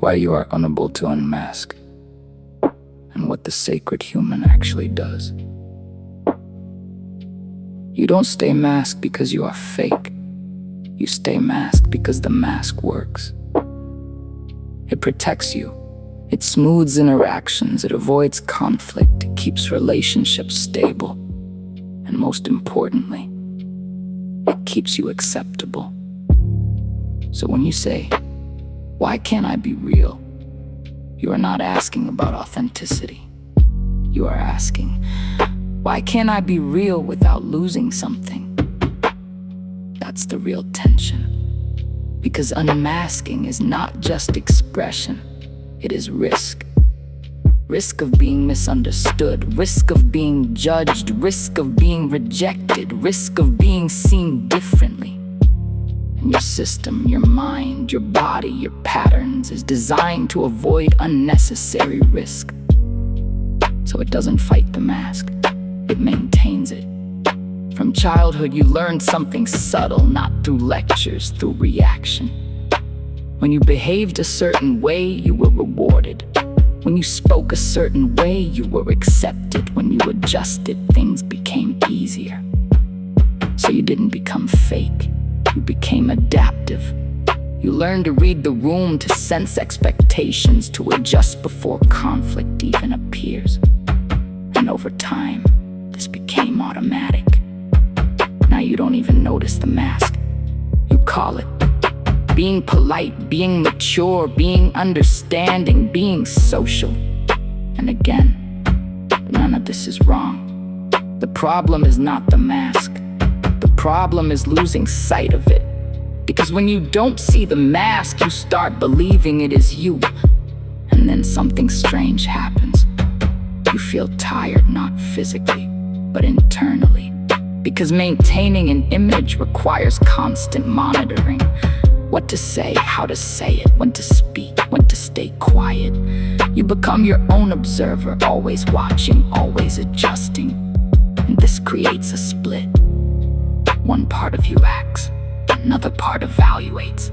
why you are unable to unmask, and what the sacred human actually does. You don't stay masked because you are fake. You stay masked because the mask works. It protects you. It smooths interactions. It avoids conflict. It keeps relationships stable. And most importantly, it keeps you acceptable. So when you say, "Why can't I be real?" you are not asking about authenticity. You are asking, "Why can't I be real without losing something?" That's the real tension. Because unmasking is not just expression, it is risk. Risk of being misunderstood, risk of being judged, risk of being rejected, risk of being seen differently. And your system, your mind, your body, your patterns is designed to avoid unnecessary risk. So it doesn't fight the mask, it maintains it. From childhood, you learned something subtle, not through lectures, through reaction. When you behaved a certain way, you were rewarded. When you spoke a certain way, you were accepted. When you adjusted, things became easier. So you didn't become fake, you became adaptive. You learned to read the room, to sense expectations, to adjust before conflict even appears. And over time, this became automatic. Now you don't even notice the mask. You call it being polite, being mature, being understanding, being social. And again, none of this is wrong. The problem is not the mask. The problem is losing sight of it. Because when you don't see the mask, you start believing it is you. And then something strange happens. You feel tired, not physically, but internally. Because maintaining an image requires constant monitoring. What to say, how to say it, when to speak, when to stay quiet. You become your own observer, always watching, always adjusting. And this creates a split. One part of you acts, another part evaluates.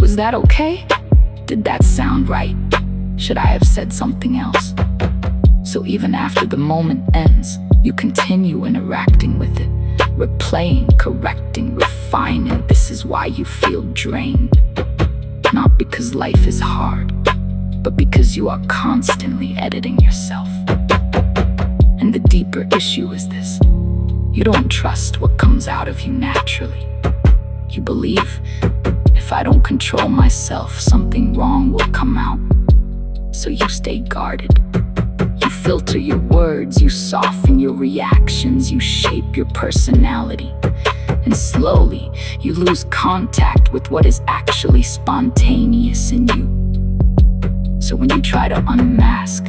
Was that okay? Did that sound right? Should I have said something else? So even after the moment ends, you continue interacting with it, replaying, correcting, refining. This is why you feel drained. Not because life is hard, but because you are constantly editing yourself. And the deeper issue is this: you don't trust what comes out of you naturally. You believe, if I don't control myself, something wrong will come out. So you stay guarded. You filter your words, you soften your reactions, you shape your personality. And slowly, you lose contact with what is actually spontaneous in you. So when you try to unmask,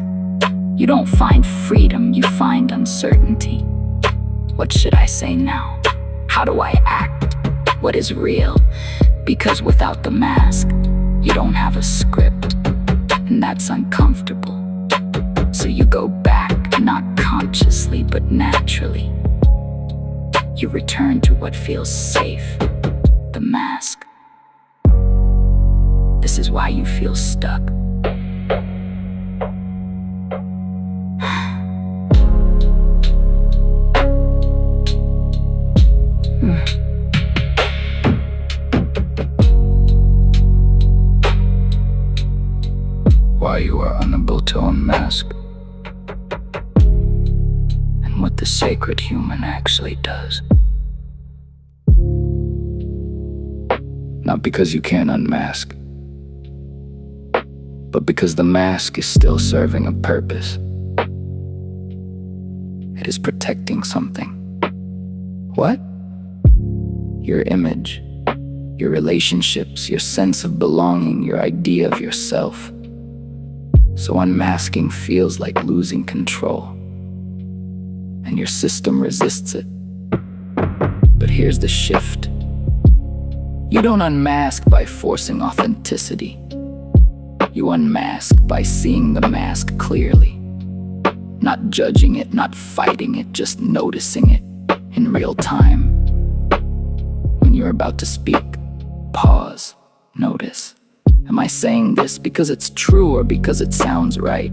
you don't find freedom, you find uncertainty. What should I say now? How do I act? What is real? Because without the mask, you don't have a script. And that's uncomfortable. So you go back, not consciously, but naturally. You return to what feels safe, the mask. This is why you feel stuck. Why you are unable to unmask, and what the sacred human actually does. Not because you can't unmask, but because the mask is still serving a purpose. It is protecting something. What? Your image, your relationships, your sense of belonging, your idea of yourself. So unmasking feels like losing control, and your system resists it. But here's the shift. You don't unmask by forcing authenticity. You unmask by seeing the mask clearly. Not judging it, not fighting it, just noticing it in real time. When you're about to speak, pause, notice. Am I I saying this because it's true or because it sounds right?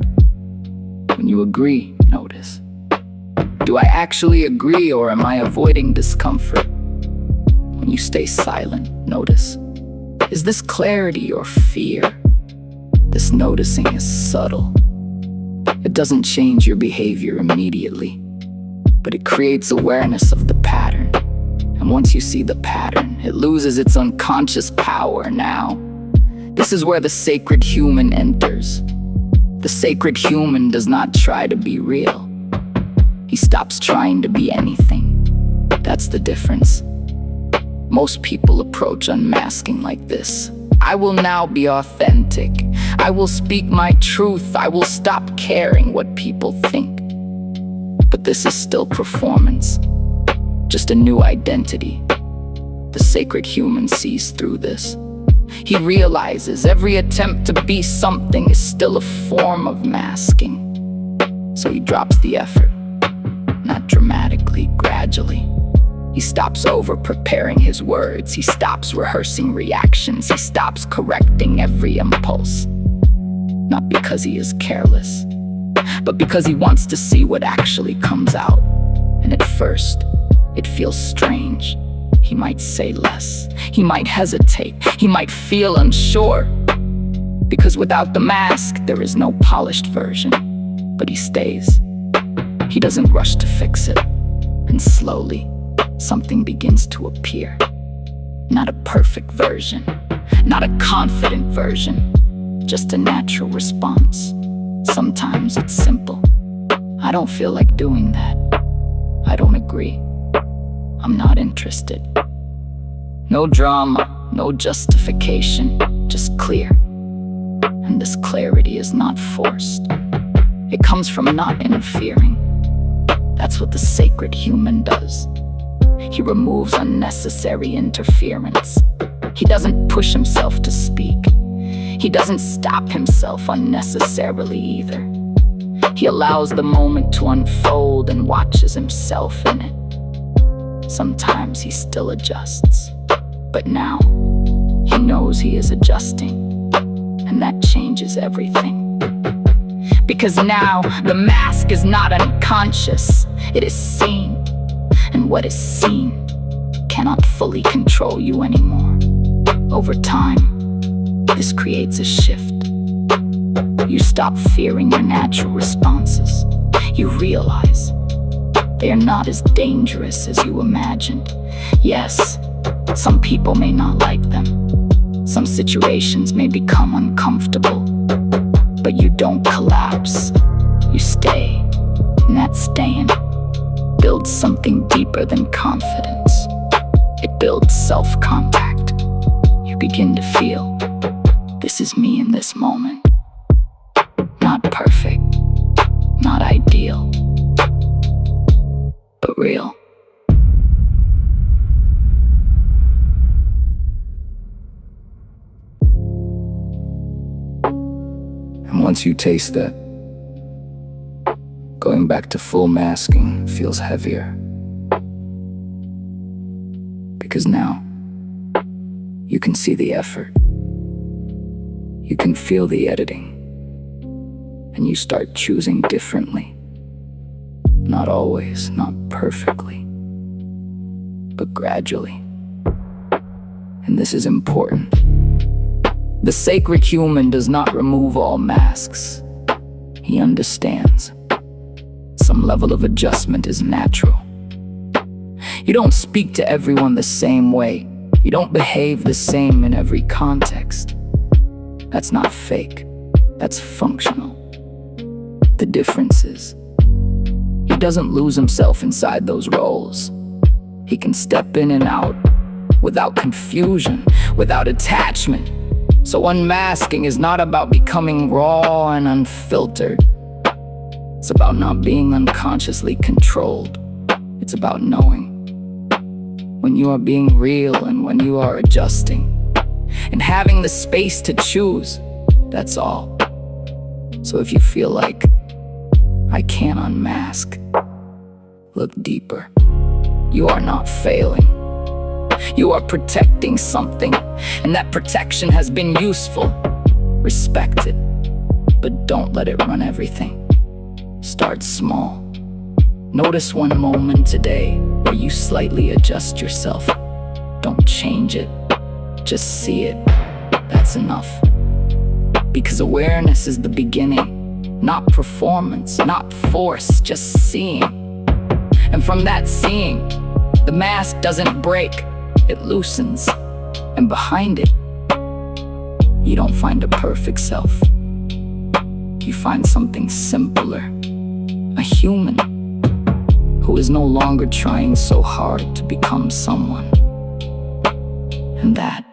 When you agree, notice. Do I actually agree, or am I avoiding discomfort? When you stay silent, notice. Is this clarity or fear? This noticing is subtle. It doesn't change your behavior immediately, but it creates awareness of the pattern. And once you see the pattern, it loses its unconscious power now. This is where the sacred human enters. The sacred human does not try to be real. He stops trying to be anything. That's the difference. Most people approach unmasking like this. I will now be authentic. I will speak my truth. I will stop caring what people think. But this is still performance, just a new identity. The sacred human sees through this. He realizes every attempt to be something is still a form of masking. So he drops the effort, not dramatically, gradually. He stops over-preparing his words. He stops rehearsing reactions. He stops correcting every impulse. Not because he is careless, but because he wants to see what actually comes out. And at first, it feels strange. He might say less. He might hesitate. He might feel unsure. Because without the mask, there is no polished version. But he stays. He doesn't rush to fix it. And slowly, something begins to appear. Not a perfect version, not a confident version, just a natural response. Sometimes it's simple. I don't feel like doing that. I don't agree. I'm not interested. No drama, no justification, just clear. And this clarity is not forced. It comes from not interfering. That's what the sacred human does. He removes unnecessary interference. He doesn't push himself to speak. He doesn't stop himself unnecessarily either. He allows the moment to unfold and watches himself in it. Sometimes he still adjusts, but now he knows he is adjusting, and that changes everything. Because now the mask is not unconscious, it is seen. And what is seen cannot fully control you anymore. Over time, this creates a shift. You stop fearing your natural responses. You realize they are not as dangerous as you imagined. Yes, some people may not like them. Some situations may become uncomfortable. But you don't collapse. You stay. And that staying builds something deeper than confidence. It builds self-contact. You begin to feel, this is me in this moment. Not perfect, not ideal, but real. And once you taste that, going back to full masking feels heavier. Because now, you can see the effort. You can feel the editing. And you start choosing differently. Not always, not perfectly, but gradually. And this is important. The sacred human does not remove all masks. He understands. Some level of adjustment is natural. You don't speak to everyone the same way. You don't behave the same in every context. That's not fake. That's functional. The difference is, he doesn't lose himself inside those roles. He can step in and out without confusion, without attachment. So unmasking is not about becoming raw and unfiltered. It's about not being unconsciously controlled. It's about knowing when you are being real and when you are adjusting. And having the space to choose, that's all. So if you feel like, I can't unmask, look deeper. You are not failing. You are protecting something, and that protection has been useful. Respect it, but don't let it run everything. Start small. Notice one moment today where you slightly adjust yourself. Don't change it, just see it. That's enough. Because awareness is the beginning, not performance, not force, just seeing. And from that seeing, the mask doesn't break, it loosens. And behind it, you don't find a perfect self. You find something simpler, a human who is no longer trying so hard to become someone. And that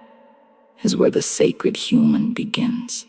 is where the sacred human begins.